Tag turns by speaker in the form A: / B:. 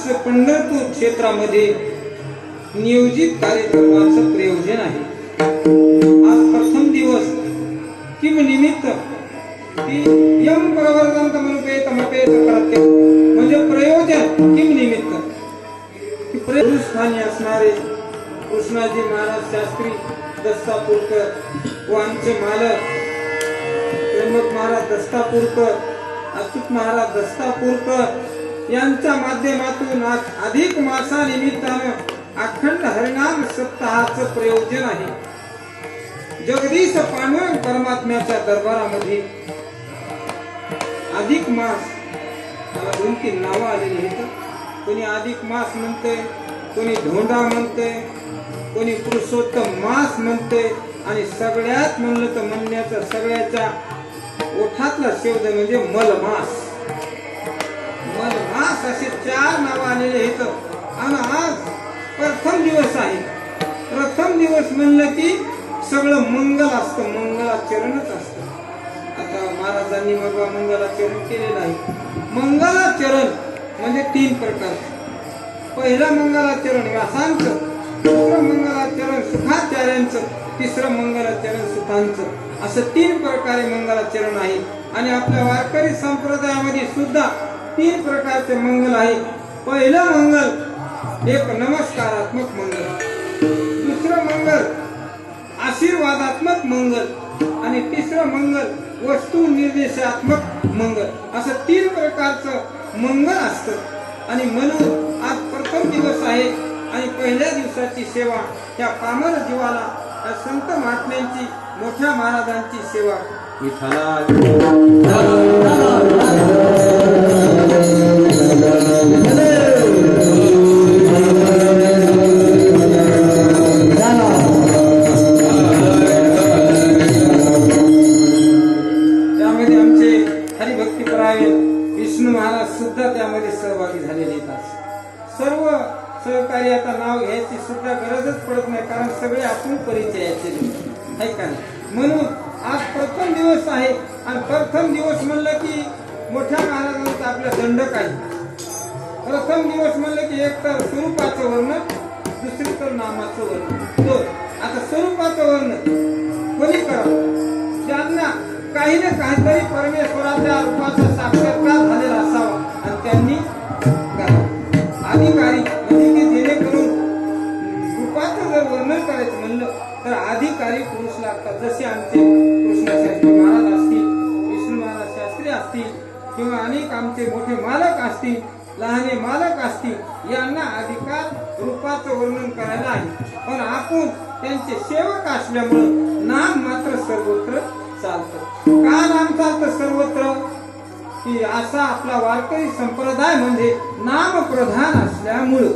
A: असं पंढरपूर क्षेत्रामध्ये नियोजित कार्यक्रमाचं प्रयोजन आहे। आज प्रथम दिवस किम निमित्त की यम प्रवर्तन्त मनुपेत मपेत प्रत्यय म्हणजे प्रयोजन किम निमित्त की प्रयोजस्थानी असणारे कृष्णाजी महाराज शास्त्री दस्तापूरकर व आमचे मालक त्र्यंबक महाराज दस्तापूरकर अच्युत महाराज दस्तापूरकर यांच्या माध्यमातून आज अधिक मासा निमित्तानं अखंड हरिनाम सप्ताहाचं प्रयोजन आहे। जगदीश पांडुरंग परमात्म्याच्या दरबारामध्ये अधिक मास त्याला 2-3 नावं आलेली आहेत। कोणी अधिक मास म्हणते, कोणी धोंडा म्हणते, कोणी पुरुषोत्तम मास म्हणते आणि सगळ्यात म्हणलं तर म्हणण्याचा सगळ्याच्या ओठातला शब्द म्हणजे मलमास। मलमास असे 4 नावं आलेले आहेत आणि आज प्रथम दिवस आहे। प्रथम दिवस म्हणलं की सगळं मंगल असतं, मंगलाचरणच असतं। आता महाराजांनी मग मंगलाचरण केलेलं आहे। मंगलाचरण म्हणजे 3 प्रकार। पहिलं मंगलाचरण व्यासांचं, दुसरं मंगलाचरण सुखाचार्यांचं, तिसरं मंगलाचरण सुतांचं, असं 3 प्रकारे मंगलाचरण आहे। आणि आपल्या वारकरी संप्रदायामध्ये सुद्धा 3 प्रकारचे मंगल आहे। पहिलं मंगल एक नमस्कारात्मक मंगल, दुसरं मंगल आशीर्वादात्मक मंगल आणि तिसरं मंगल वस्तू निर्देशात्मक मंगल, असं 3 प्रकारचं मंगल असतं। आणि म्हणून आज प्रथम दिवस आहे आणि पहिल्या दिवसाची सेवा त्या पामर जीवाला या संत महात्म्यांची मोठ्या महाराजांची सेवा त्यामध्ये आमचे हरिभक्तीपरायण विष्णू महाराज सुद्धा त्यामध्ये सहभागी झालेले आहेत। सर्व सहकारी आता नाव घ्यायची सुद्धा गरजच पडत नाही, कारण सगळे आपण परिचयाचे आहे का नाही। म्हणून आज प्रथम दिवस आहे आणि प्रथम दिवस म्हणलं की मोठ्या महाराजांचा आपला दंडक आहे। प्रथम दिवस म्हणलं की एक तर स्वरूपाचं वर्णन, दुसरी तर नामाचं वर्णन। आता स्वरूपाचं वर्णन कोणी करावं? ज्यांना काही ना काहीतरी परमेश्वराच्या रूपाचा साक्षात्कार झालेला असावा आणि त्यांनी करावं। अधिकारी म्हणजे की जेणेकरून रूपाचं जर वर्णन करायचं म्हणलं तर अधिकारी पुरुष लागतात। जसे आमचे कृष्णशास्त्री महाराज असतील, विष्णू महाराज शास्त्री असतील किंवा अनेक आमचे मोठे मालक असतील, लहाने मालक असतील, यांना अधिकार रूपाचं वर्णन करायला आहे। पण आपण त्यांचे सेवक असल्यामुळं नाम मात्र सर्वत्र चालतं। का नाम चालतं सर्वत्र? की असा आपला वारकरी संप्रदाय म्हणजे नाम प्रधान असल्यामुळं।